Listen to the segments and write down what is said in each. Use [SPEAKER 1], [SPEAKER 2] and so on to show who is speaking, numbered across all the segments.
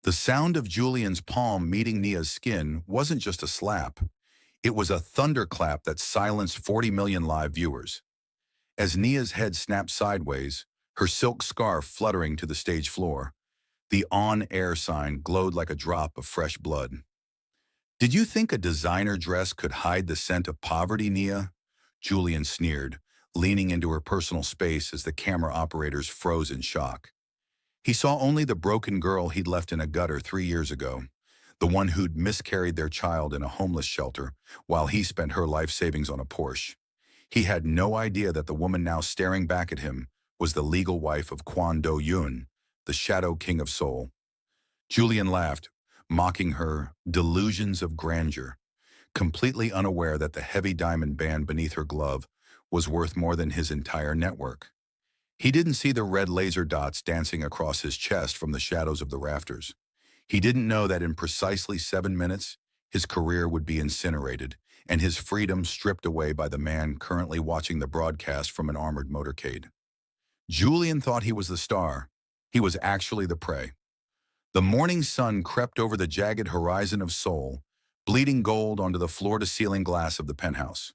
[SPEAKER 1] The sound of Julian's palm meeting Nia's skin wasn't just a slap. It was a thunderclap that silenced 40 million live viewers. As Nia's head snapped sideways, her silk scarf fluttering to the stage floor, the on-air sign glowed like a drop of fresh blood. "Did you think a designer dress could hide the scent of poverty, Nia?" Julian sneered, leaning into her personal space as the camera operators froze in shock. He saw only the broken girl he'd left in a gutter 3 years ago, the one who'd miscarried their child in a homeless shelter while he spent her life savings on a Porsche. He had no idea that the woman now staring back at him was the legal wife of Kwon Do-yun, the Shadow King of Seoul. Julian laughed, mocking her delusions of grandeur, completely unaware that the heavy diamond band beneath her glove was worth more than his entire network. He didn't see the red laser dots dancing across his chest from the shadows of the rafters. He didn't know that in precisely 7 minutes, his career would be incinerated and his freedom stripped away by the man currently watching the broadcast from an armored motorcade. Julian thought he was the star. He was actually the prey. The morning sun crept over the jagged horizon of Seoul, bleeding gold onto the floor-to-ceiling glass of the penthouse.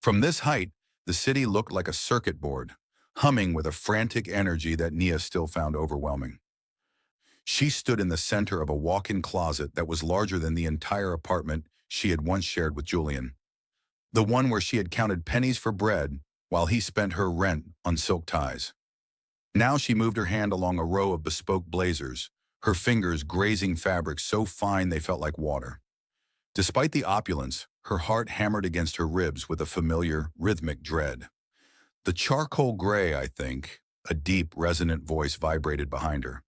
[SPEAKER 1] From this height, the city looked like a circuit board, humming with a frantic energy that Nia still found overwhelming. She stood in the center of a walk-in closet that was larger than the entire apartment she had once shared with Julian. The one where she had counted pennies for bread while he spent her rent on silk ties. Now she moved her hand along a row of bespoke blazers, her fingers grazing fabric so fine they felt like water. Despite the opulence, her heart hammered against her ribs with a familiar, rhythmic dread. "The charcoal gray, I think," a deep, resonant voice vibrated behind her.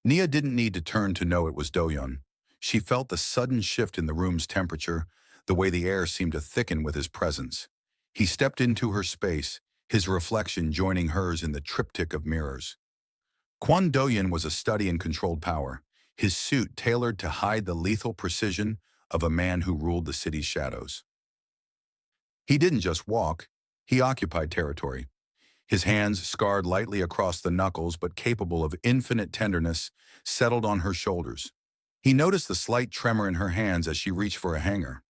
[SPEAKER 1] Nia didn't need to turn to know it was Do-yun. She felt the sudden shift in the room's temperature, the way the air seemed to thicken with his presence. He stepped into her space, his reflection joining hers in the triptych of mirrors. Kwon Do-yun was a study in controlled power, his suit tailored to hide the lethal precision of a man who ruled the city's shadows. He didn't just walk, he occupied territory. His hands, scarred lightly across the knuckles but capable of infinite tenderness, settled on her shoulders. He noticed the slight tremor in her hands as she reached for a hanger.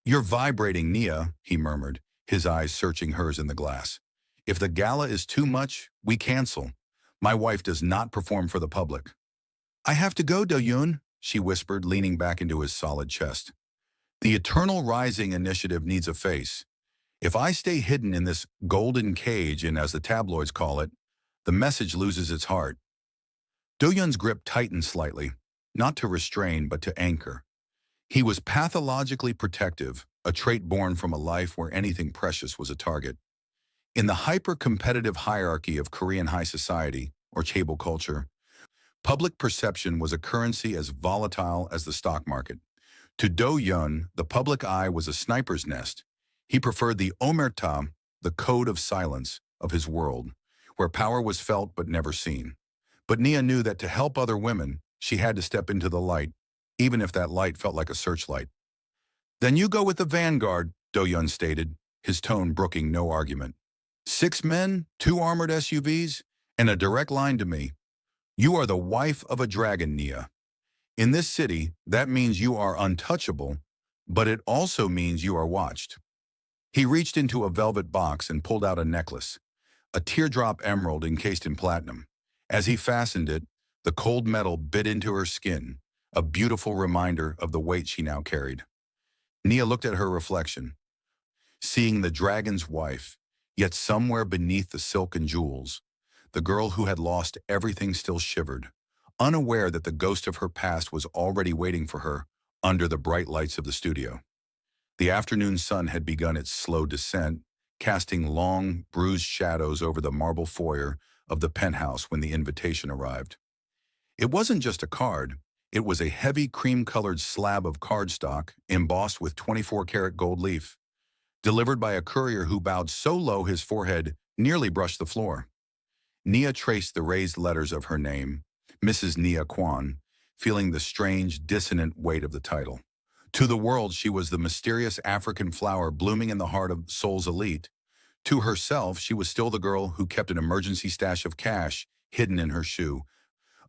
[SPEAKER 1] "You're vibrating, Nia," he murmured, his eyes searching hers in the glass. "If the gala is too much, we cancel. My wife does not perform for the public." "I have to go, Do-yun," she whispered, leaning back into his solid chest. "The Eternal Rising initiative needs a face. If I stay hidden in this golden cage and, as the tabloids call it, the message loses its heart." Do-yun's grip tightened slightly, not to restrain but to anchor. He was pathologically protective, a trait born from a life where anything precious was a target. In the hyper-competitive hierarchy of Korean high society, or Chaebol culture, public perception was a currency as volatile as the stock market. To Do-yun, the public eye was a sniper's nest. He preferred the omerta, the code of silence, of his world, where power was felt but never seen. But Nia knew that to help other women, she had to step into the light, even if that light felt like a searchlight. "Then you go with the vanguard," Do-yun stated, his tone brooking no argument. "6 men, 2 armored SUVs, and a direct line to me. You are the wife of a dragon, Nia. In this city, that means you are untouchable, but it also means you are watched." He reached into a velvet box and pulled out a necklace, a teardrop emerald encased in platinum. As he fastened it, the cold metal bit into her skin, a beautiful reminder of the weight she now carried. Nia looked at her reflection, seeing the dragon's wife, yet somewhere beneath the silk and jewels, the girl who had lost everything still shivered, unaware that the ghost of her past was already waiting for her under the bright lights of the studio. The afternoon sun had begun its slow descent, casting long, bruised shadows over the marble foyer of the penthouse when the invitation arrived. It wasn't just a card. It was a heavy cream-colored slab of cardstock embossed with 24-karat gold leaf, delivered by a courier who bowed so low his forehead nearly brushed the floor. Nia traced the raised letters of her name, Mrs. Nia Kwon, feeling the strange, dissonant weight of the title. To the world, she was the mysterious African flower blooming in the heart of Seoul's elite. To herself, she was still the girl who kept an emergency stash of cash hidden in her shoe,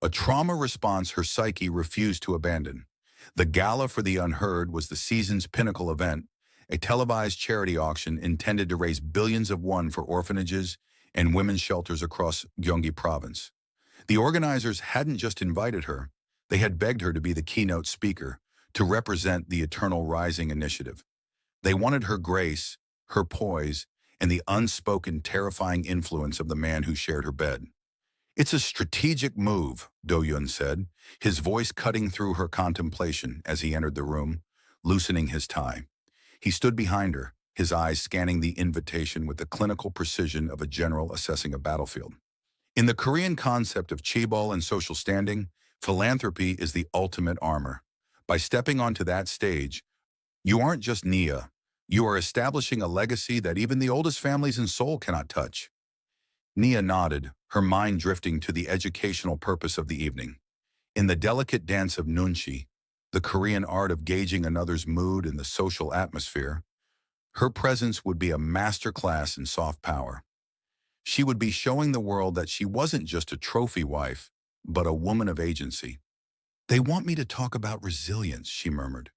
[SPEAKER 1] a trauma response her psyche refused to abandon. The Gala for the Unheard was the season's pinnacle event, a televised charity auction intended to raise billions of won for orphanages and women's shelters across Gyeonggi province. The organizers hadn't just invited her, they had begged her to be the keynote speaker, to represent the Eternal Rising initiative. They wanted her grace, her poise, and the unspoken terrifying influence of the man who shared her bed. It's a strategic move, Do-yun said, his voice cutting through her contemplation as he entered the room, loosening his tie. He stood behind her, his eyes scanning the invitation with the clinical precision of a general assessing a battlefield. In the Korean concept of Chaebol and social standing, philanthropy is the ultimate armor. By stepping onto that stage, you aren't just Nia, you are establishing a legacy that even the oldest families in Seoul cannot touch. Nia nodded, her mind drifting to the educational purpose of the evening. In the delicate dance of nunchi, the Korean art of gauging another's mood and the social atmosphere, her presence would be a master class in soft power. She would be showing the world that she wasn't just a trophy wife, but a woman of agency. They want me to talk about resilience, she murmured.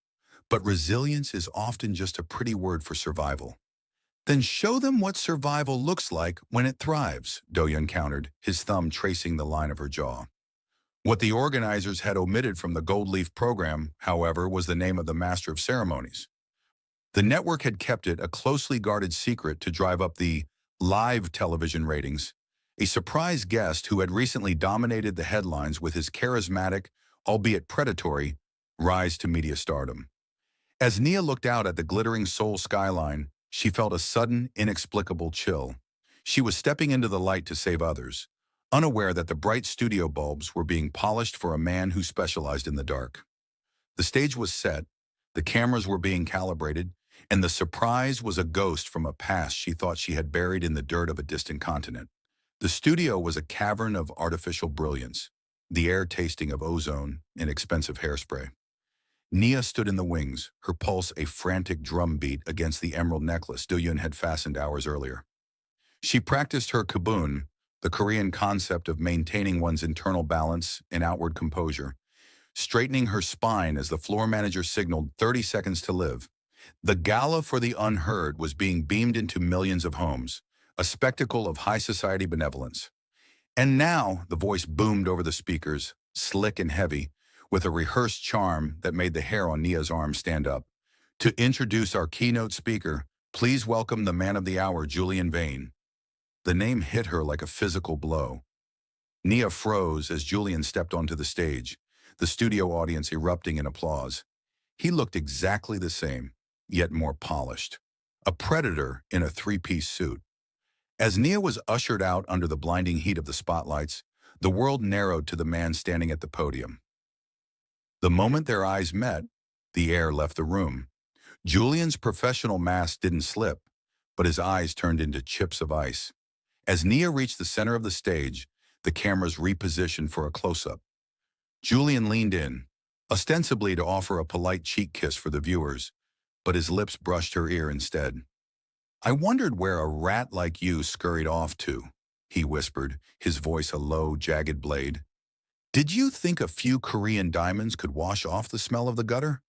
[SPEAKER 1] But resilience is often just a pretty word for survival. Then show them what survival looks like when it thrives, Do-yun countered, his thumb tracing the line of her jaw. What the organizers had omitted from the Gold Leaf program, however, was the name of the master of ceremonies. The network had kept it a closely guarded secret to drive up the live television ratings, a surprise guest who had recently dominated the headlines with his charismatic, albeit predatory, rise to media stardom. As Nia looked out at the glittering Seoul skyline, she felt a sudden, inexplicable chill. She was stepping into the light to save others, unaware that the bright studio bulbs were being polished for a man who specialized in the dark. The stage was set, the cameras were being calibrated, and the surprise was a ghost from a past she thought she had buried in the dirt of a distant continent. The studio was a cavern of artificial brilliance, the air tasting of ozone and expensive hairspray. Nia stood in the wings, her pulse a frantic drumbeat against the emerald necklace Do-yun had fastened hours earlier. She practiced her kabun, the Korean concept of maintaining one's internal balance and outward composure, straightening her spine as the floor manager signaled 30 seconds to live. The Gala for the Unheard was being beamed into millions of homes, a spectacle of high society benevolence. And now, the voice boomed over the speakers, slick and heavy, with a rehearsed charm that made the hair on Nia's arm stand up. To introduce our keynote speaker, please welcome the man of the hour, Julian Vane. The name hit her like a physical blow. Nia froze as Julian stepped onto the stage, the studio audience erupting in applause. He looked exactly the same, yet more polished. A predator in a three-piece suit. As Nia was ushered out under the blinding heat of the spotlights, the world narrowed to the man standing at the podium. The moment their eyes met, the air left the room. Julian's professional mask didn't slip, but his eyes turned into chips of ice. As Nia reached the center of the stage, the cameras repositioned for a close-up. Julian leaned in, ostensibly to offer a polite cheek kiss for the viewers, but his lips brushed her ear instead. "I wondered where a rat like you scurried off to," he whispered, his voice a low, jagged blade. "Did you think a few Korean diamonds could wash off the smell of the gutter?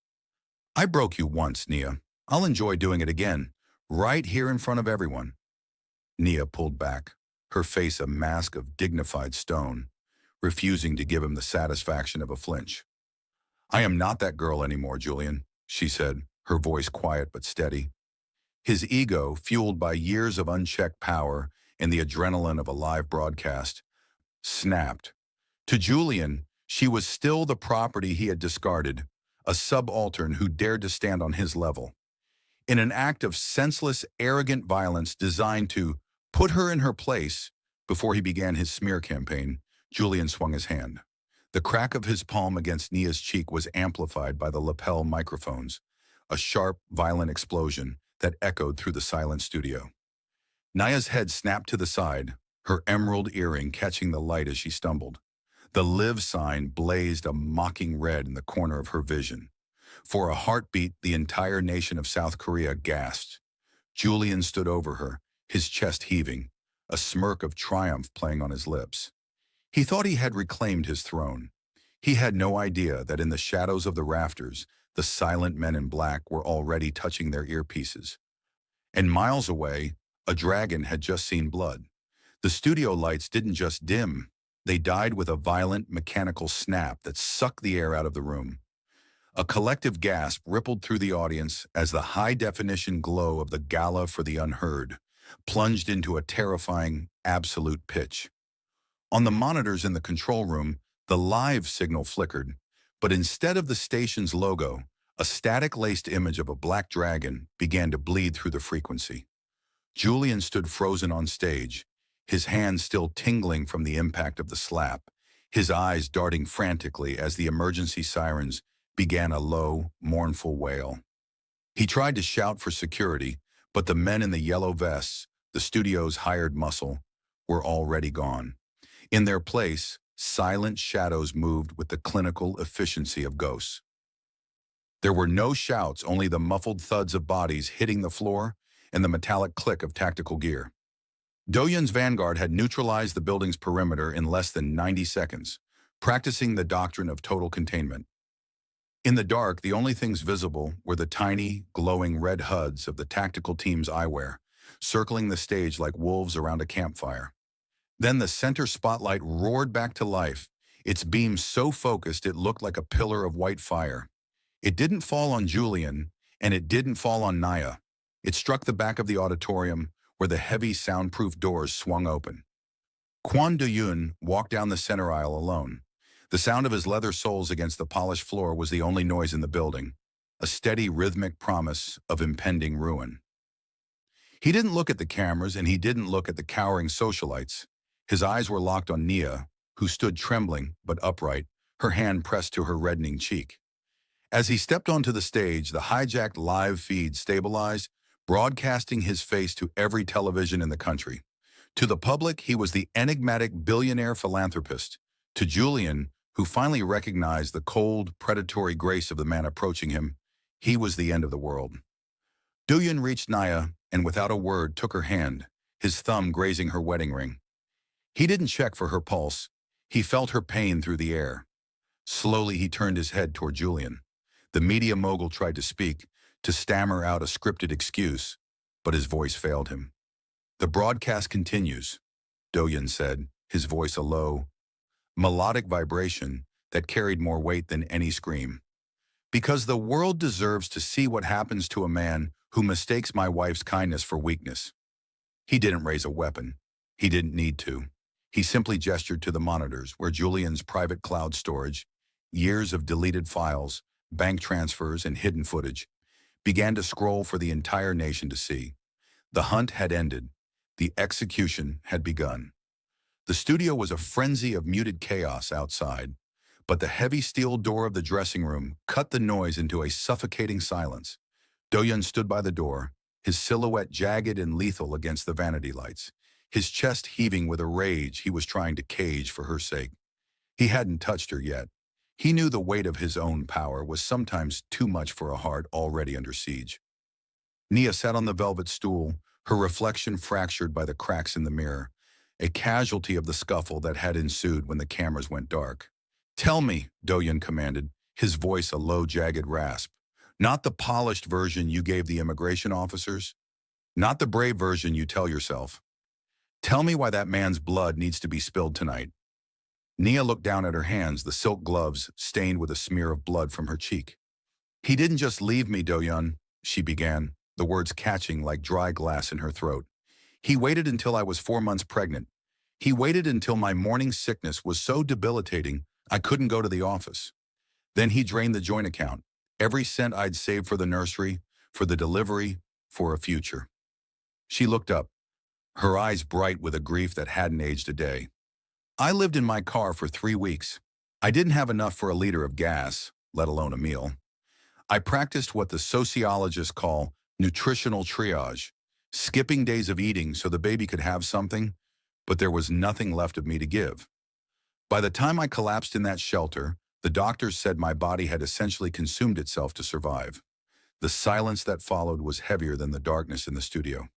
[SPEAKER 1] I broke you once, Nia. I'll enjoy doing it again, right here in front of everyone." Nia pulled back, her face a mask of dignified stone, refusing to give him the satisfaction of a flinch. "I am not that girl anymore, Julian," she said, her voice quiet but steady. His ego, fueled by years of unchecked power and the adrenaline of a live broadcast, snapped. To Julian, she was still the property he had discarded, a subaltern who dared to stand on his level. In an act of senseless, arrogant violence designed to put her in her place, before he began his smear campaign, Julian swung his hand. The crack of his palm against Nia's cheek was amplified by the lapel microphones, a sharp, violent explosion that echoed through the silent studio. Nia's head snapped to the side, her emerald earring catching the light as she stumbled. The live sign blazed a mocking red in the corner of her vision. For a heartbeat, the entire nation of South Korea gasped. Julian stood over her, his chest heaving, a smirk of triumph playing on his lips. He thought he had reclaimed his throne. He had no idea that in the shadows of the rafters, the silent men in black were already touching their earpieces. And miles away, a dragon had just seen blood. The studio lights didn't just dim, they died with a violent mechanical snap that sucked the air out of the room. A collective gasp rippled through the audience as the high-definition glow of the Gala for the Unheard plunged into a terrifying, absolute pitch. On the monitors in the control room, the live signal flickered, but instead of the station's logo, a static-laced image of a black dragon began to bleed through the frequency. Julian stood frozen on stage, his hands still tingling from the impact of the slap, his eyes darting frantically as the emergency sirens began a low, mournful wail. He tried to shout for security, but the men in the yellow vests, the studio's hired muscle, were already gone. In their place, silent shadows moved with the clinical efficiency of ghosts. There were no shouts, only the muffled thuds of bodies hitting the floor and the metallic click of tactical gear. Do-yun's vanguard had neutralized the building's perimeter in less than 90 seconds, practicing the doctrine of total containment. In the dark, the only things visible were the tiny, glowing red HUDs of the tactical team's eyewear, circling the stage like wolves around a campfire. Then the center spotlight roared back to life, its beam so focused it looked like a pillar of white fire. It didn't fall on Julian, and it didn't fall on Naya. It struck the back of the auditorium, where the heavy soundproof doors swung open. Kwon Do-yun walked down the center aisle alone. The sound of his leather soles against the polished floor was the only noise in the building, a steady rhythmic promise of impending ruin. He didn't look at the cameras and he didn't look at the cowering socialites. His eyes were locked on Nia, who stood trembling but upright, her hand pressed to her reddening cheek. As he stepped onto the stage, the hijacked live feed stabilized, broadcasting his face to every television in the country. To the public, he was the enigmatic billionaire philanthropist. To Julian, who finally recognized the cold, predatory grace of the man approaching him, he was the end of the world. Do-yun reached Naya and without a word took her hand, his thumb grazing her wedding ring. He didn't check for her pulse. He felt her pain through the air. Slowly, he turned his head toward Julian. The media mogul tried to speak, to stammer out a scripted excuse, but his voice failed him. "The broadcast continues," Do-yun said, his voice a low, melodic vibration that carried more weight than any scream. "Because the world deserves to see what happens to a man who mistakes my wife's kindness for weakness." He didn't raise a weapon. He didn't need to. He simply gestured to the monitors where Julian's private cloud storage, years of deleted files, bank transfers, and hidden footage, began to scroll for the entire nation to see. The hunt had ended. The execution had begun. The studio was a frenzy of muted chaos outside, but the heavy steel door of the dressing room cut the noise into a suffocating silence. Do-yun stood by the door, his silhouette jagged and lethal against the vanity lights, his chest heaving with a rage he was trying to cage for her sake. He hadn't touched her yet. He knew the weight of his own power was sometimes too much for a heart already under siege. Nia sat on the velvet stool, her reflection fractured by the cracks in the mirror, a casualty of the scuffle that had ensued when the cameras went dark. "Tell me," Do-yun commanded, his voice a low, jagged rasp. "Not the polished version you gave the immigration officers. Not the brave version you tell yourself. Tell me why that man's blood needs to be spilled tonight." Nia looked down at her hands, the silk gloves stained with a smear of blood from her cheek. "He didn't just leave me, Do-yun," she began, the words catching like dry glass in her throat. "He waited until I was 4 months pregnant. He waited until my morning sickness was so debilitating I couldn't go to the office. Then he drained the joint account, every cent I'd saved for the nursery, for the delivery, for a future." She looked up, her eyes bright with a grief that hadn't aged a day. "I lived in my car for 3 weeks. I didn't have enough for a liter of gas, let alone a meal. I practiced what the sociologists call nutritional triage, skipping days of eating so the baby could have something, but there was nothing left of me to give. By the time I collapsed in that shelter, the doctors said my body had essentially consumed itself to survive." The silence that followed was heavier than the darkness in the studio.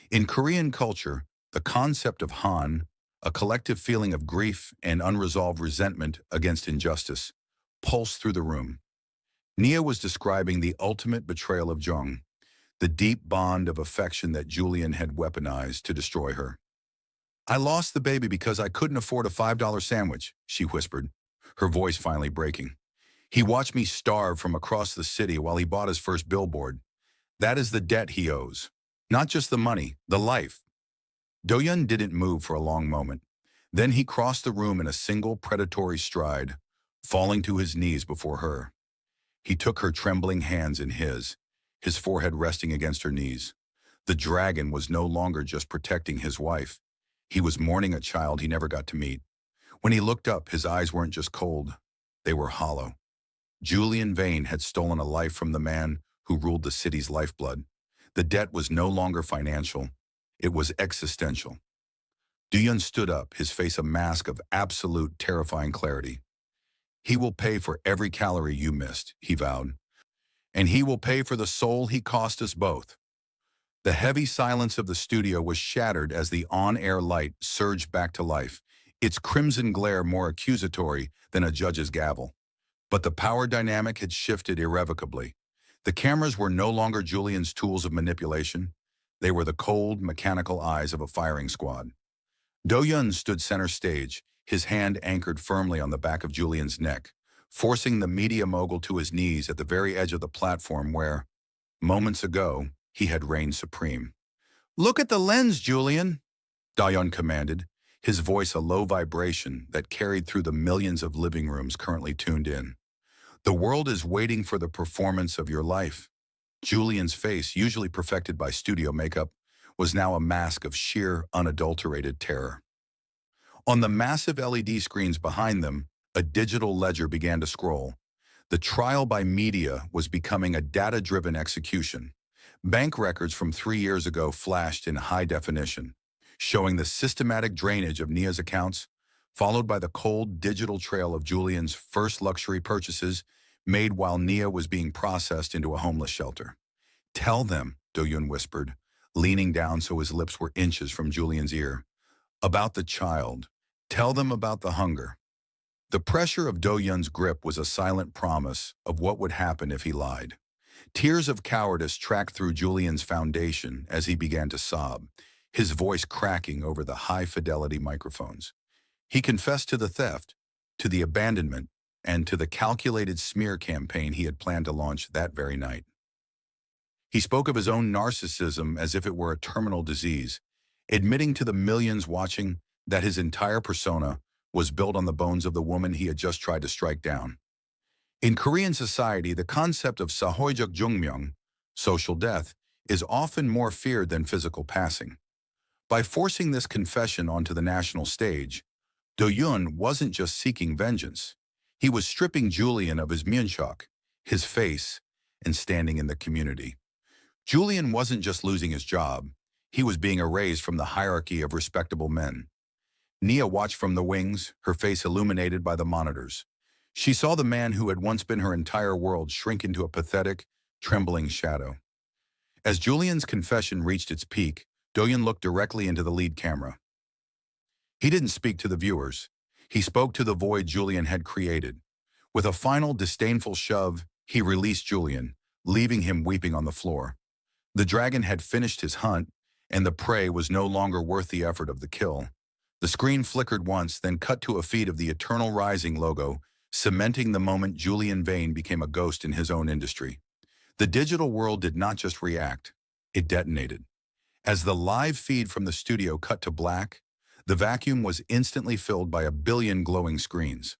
[SPEAKER 1] In Korean culture, the concept of Han, A collective feeling of grief and unresolved resentment against injustice pulsed through the room. Nia was describing the ultimate betrayal of Jung, the deep bond of affection that Julian had weaponized to destroy her. "I lost the baby because I couldn't afford a $5 sandwich," she whispered, her voice finally breaking. "He watched me starve from across the city while he bought his first billboard. That is the debt he owes. Not just the money, the life." Do-yun didn't move for a long moment. Then he crossed the room in a single predatory stride, falling to his knees before her. He took her trembling hands in his forehead resting against her knees. The dragon was no longer just protecting his wife. He was mourning a child he never got to meet. When he looked up, his eyes weren't just cold, they were hollow. Julian Vane had stolen a life from the man who ruled the city's lifeblood. The debt was no longer financial, it was existential. Do-yun stood up, his face a mask of absolute, terrifying clarity. "He will pay for every calorie you missed," he vowed. "And he will pay for the soul he cost us both." The heavy silence of the studio was shattered as the on-air light surged back to life, its crimson glare more accusatory than a judge's gavel. But the power dynamic had shifted irrevocably. The cameras were no longer Julian's tools of manipulation. They were the cold, mechanical eyes of a firing squad. Do-yun stood center stage, his hand anchored firmly on the back of Julian's neck, forcing the media mogul to his knees at the very edge of the platform where, moments ago, he had reigned supreme. "Look at the lens, Julian," Do-yun commanded, his voice a low vibration that carried through the millions of living rooms currently tuned in. "The world is waiting for the performance of your life." Julian's face, usually perfected by studio makeup, was now a mask of sheer, unadulterated terror. On the massive LED screens behind them, a digital ledger began to scroll. The trial by media was becoming a data-driven execution. Bank records from 3 years ago flashed in high definition, showing the systematic drainage of Nia's accounts, followed by the cold digital trail of Julian's first luxury purchases made while Nia was being processed into a homeless shelter. "Tell them," Do-yun whispered, leaning down so his lips were inches from Julian's ear. "About the child. Tell them about the hunger." The pressure of Do-yun's grip was a silent promise of what would happen if he lied. Tears of cowardice tracked through Julian's foundation as he began to sob, his voice cracking over the high-fidelity microphones. He confessed to the theft, to the abandonment, and to the calculated smear campaign he had planned to launch that very night. He spoke of his own narcissism as if it were a terminal disease, admitting to the millions watching that his entire persona was built on the bones of the woman he had just tried to strike down. In Korean society, the concept of sahoijuk jungmyeong, social death, is often more feared than physical passing. By forcing this confession onto the national stage, Do-yun wasn't just seeking vengeance. He was stripping Julian of his myeonchok, his face, and standing in the community. Julian wasn't just losing his job, he was being erased from the hierarchy of respectable men. Nia watched from the wings, her face illuminated by the monitors. She saw the man who had once been her entire world shrink into a pathetic, trembling shadow. As Julian's confession reached its peak, Do-yun looked directly into the lead camera. He didn't speak to the viewers. He spoke to the void Julian had created. With a final disdainful shove, he released Julian, leaving him weeping on the floor. The dragon had finished his hunt, and the prey was no longer worth the effort of the kill. The screen flickered once, then cut to a feed of the Eternal Rising logo, cementing the moment Julian Vane became a ghost in his own industry. The digital world did not just react, it detonated. As the live feed from the studio cut to black, the vacuum was instantly filled by a billion glowing screens.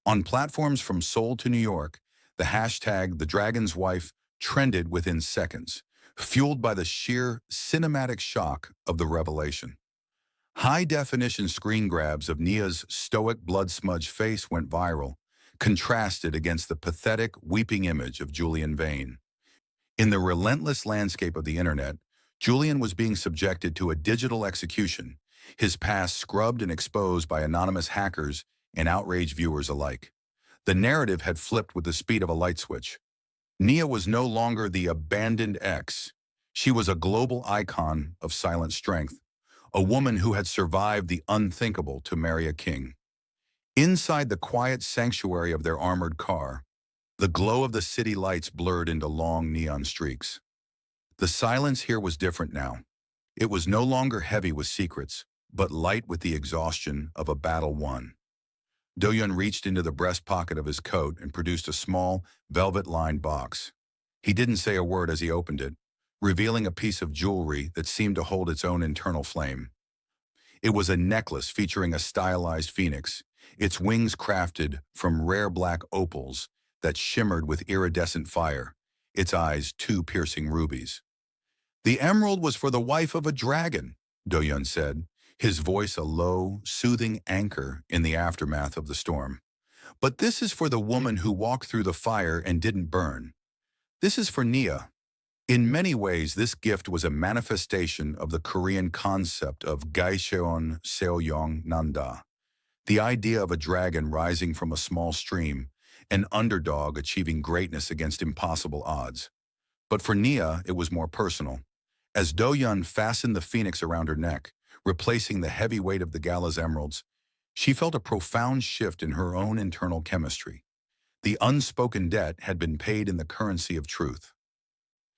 [SPEAKER 1] On platforms from Seoul to New York, the hashtag #TheDragon'sWife trended within seconds, fueled by the sheer cinematic shock of the revelation. High-definition screen grabs of Nia's stoic blood-smudged face went viral, contrasted against the pathetic, weeping image of Julian Vane. In the relentless landscape of the internet, Julian was being subjected to a digital execution, his past scrubbed and exposed by anonymous hackers and outraged viewers alike. The narrative had flipped with the speed of a light switch. Nia was no longer the abandoned ex. She was a global icon of silent strength, a woman who had survived the unthinkable to marry a king. Inside the quiet sanctuary of their armored car, the glow of the city lights blurred into long neon streaks. The silence here was different now. It was no longer heavy with secrets, but light with the exhaustion of a battle won. Do-yun reached into the breast pocket of his coat and produced a small, velvet-lined box. He didn't say a word as he opened it, revealing a piece of jewelry that seemed to hold its own internal flame. It was a necklace featuring a stylized phoenix, its wings crafted from rare black opals that shimmered with iridescent fire, its eyes two piercing rubies. "The emerald was for the wife of a dragon," Do-yun said, his voice a low, soothing anchor in the aftermath of the storm. "But this is for the woman who walked through the fire and didn't burn. This is for Nia." In many ways, this gift was a manifestation of the Korean concept of Gaeseon Seoyong Nanda, the idea of a dragon rising from a small stream, an underdog achieving greatness against impossible odds. But for Nia, it was more personal. As Do-yun fastened the phoenix around her neck, replacing the heavy weight of the gala's emeralds, she felt a profound shift in her own internal chemistry. The unspoken debt had been paid in the currency of truth.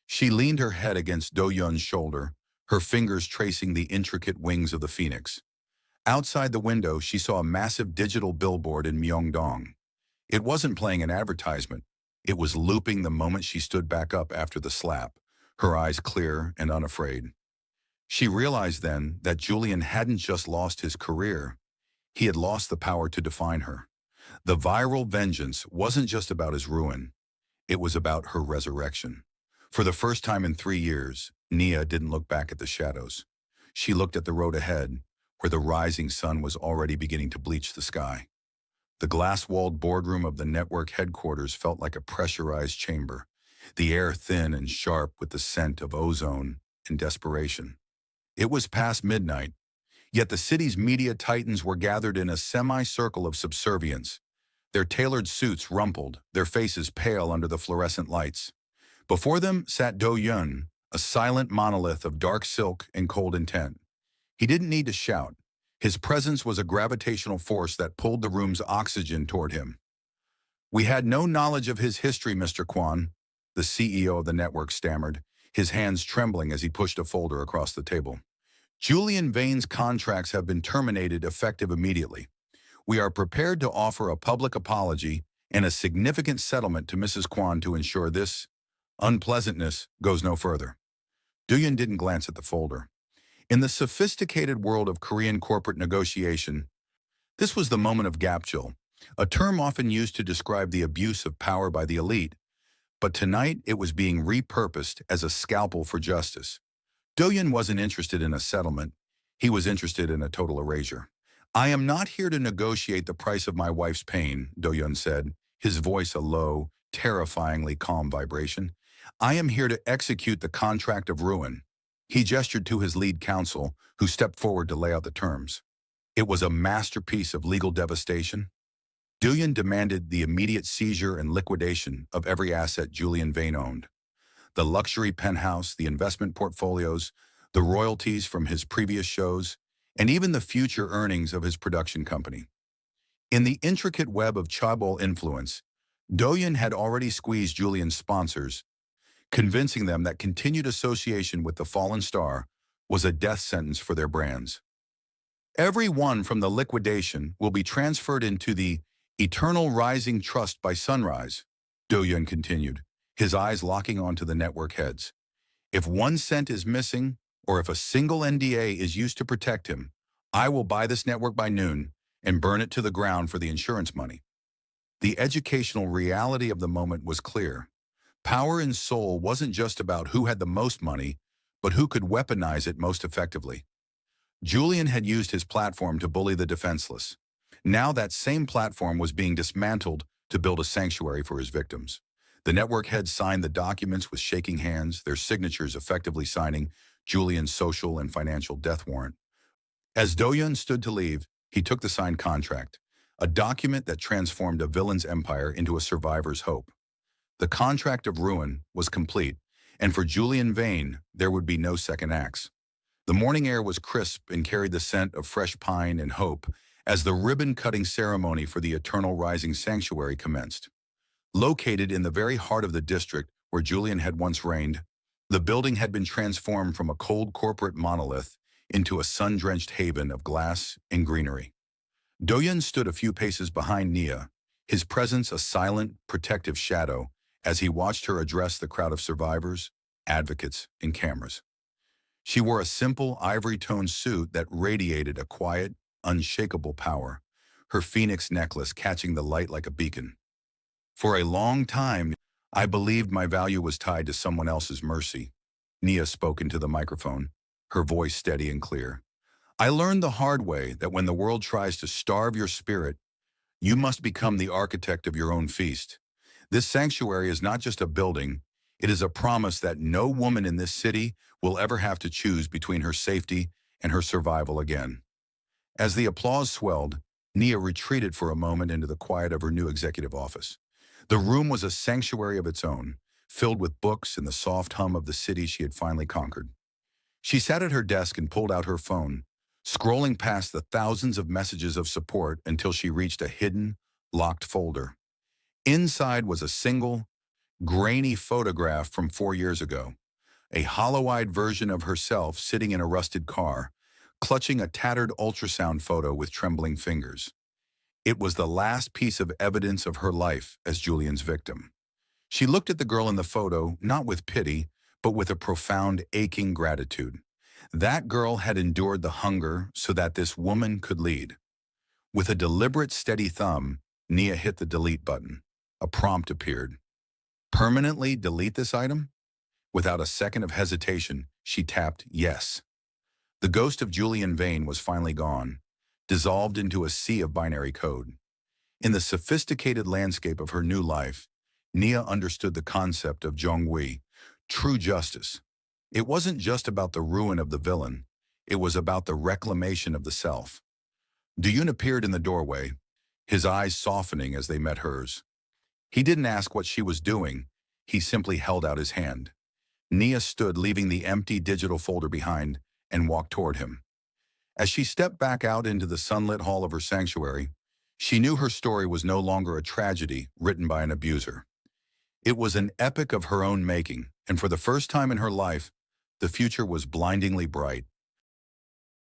[SPEAKER 1] She leaned her head against Do-yun's shoulder, her fingers tracing the intricate wings of the phoenix. Outside the window, she saw a massive digital billboard in Myeongdong. It wasn't playing an advertisement. It was looping the moment she stood back up after the slap, her eyes clear and unafraid. She realized then that Julian hadn't just lost his career, he had lost the power to define her. The viral vengeance wasn't just about his ruin, it was about her resurrection. For the first time in 3 years, Nia didn't look back at the shadows. She looked at the road ahead, where the rising sun was already beginning to bleach the sky. The glass-walled boardroom of the network headquarters felt like a pressurized chamber, the air thin and sharp with the scent of ozone and desperation. It was past midnight, yet the city's media titans were gathered in a semicircle of subservience, their tailored suits rumpled, their faces pale under the fluorescent lights. Before them sat Do-yun, a silent monolith of dark silk and cold intent. He didn't need to shout. His presence was a gravitational force that pulled the room's oxygen toward him. "We had no knowledge of his history, Mr. Kwon," the CEO of the network stammered, his hands trembling as he pushed a folder across the table. "Julian Vane's contracts have been terminated effective immediately. We are prepared to offer a public apology and a significant settlement to Mrs. Kwon to ensure this unpleasantness goes no further." Do-yun didn't glance at the folder. In the sophisticated world of Korean corporate negotiation, this was the moment of gapjil, a term often used to describe the abuse of power by the elite. But tonight it was being repurposed as a scalpel for justice. Do-yun wasn't interested in a settlement. He was interested in a total erasure. "I am not here to negotiate the price of my wife's pain," Do-yun said, his voice a low, terrifyingly calm vibration. "I am here to execute the contract of ruin." He gestured to his lead counsel, who stepped forward to lay out the terms. It was a masterpiece of legal devastation. Do-yun demanded the immediate seizure and liquidation of every asset Julian Vane owned. The luxury penthouse, the investment portfolios, the royalties from his previous shows, and even the future earnings of his production company. In the intricate web of Chaebol influence, Do-yun had already squeezed Julian's sponsors, convincing them that continued association with the fallen star was a death sentence for their brands. "Every one from the liquidation will be transferred into the eternal rising trust by sunrise," Do-yun continued, his eyes locking onto the network heads. "If 1 cent is missing, or if a single NDA is used to protect him, I will buy this network by noon and burn it to the ground for the insurance money." The educational reality of the moment was clear. Power in Seoul wasn't just about who had the most money, but who could weaponize it most effectively. Julian had used his platform to bully the defenseless. Now that same platform was being dismantled to build a sanctuary for his victims. The network heads signed the documents with shaking hands, their signatures effectively signing Julian's social and financial death warrant. As Do-yun stood to leave, he took the signed contract, a document that transformed a villain's empire into a survivor's hope. The contract of ruin was complete, and for Julian Vane, there would be no second acts. The morning air was crisp and carried the scent of fresh pine and hope as the ribbon-cutting ceremony for the Eternal Rising Sanctuary commenced. Located in the very heart of the district where Julian had once reigned, the building had been transformed from a cold corporate monolith into a sun-drenched haven of glass and greenery. Do-yun stood a few paces behind Nia, his presence a silent, protective shadow as he watched her address the crowd of survivors, advocates, and cameras. She wore a simple ivory-toned suit that radiated a quiet, unshakable power, her phoenix necklace catching the light like a beacon. For a long time, I believed my value was tied to someone else's mercy. Nia spoke into the microphone, her voice steady and clear. I learned the hard way that when the world tries to starve your spirit, you must become the architect of your own feast. This sanctuary is not just a building, it is a promise that no woman in this city will ever have to choose between her safety and her survival again. As the applause swelled, Nia retreated for a moment into the quiet of her new executive office. The room was a sanctuary of its own, filled with books and the soft hum of the city she had finally conquered. She sat at her desk and pulled out her phone, scrolling past the thousands of messages of support until she reached a hidden, locked folder. Inside was a single, grainy photograph from 4 years ago, a hollow-eyed version of herself sitting in a rusted car, clutching a tattered ultrasound photo with trembling fingers. It was the last piece of evidence of her life as Julian's victim. She looked at the girl in the photo, not with pity, but with a profound, aching gratitude. That girl had endured the hunger so that this woman could lead. With a deliberate, steady thumb, Nia hit the delete button. A prompt appeared. Permanently delete this item? Without a second of hesitation, she tapped yes. The ghost of Julian Vane was finally gone, dissolved into a sea of binary code. In the sophisticated landscape of her new life, Nia understood the concept of Zhonghui, true justice. It wasn't just about the ruin of the villain, it was about the reclamation of the self. Do-yun appeared in the doorway, his eyes softening as they met hers. He didn't ask what she was doing, he simply held out his hand. Nia stood, leaving the empty digital folder behind, and walked toward him. As she stepped back out into the sunlit hall of her sanctuary, she knew her story was no longer a tragedy written by an abuser. It was an epic of her own making, and for the first time in her life, the future was blindingly bright.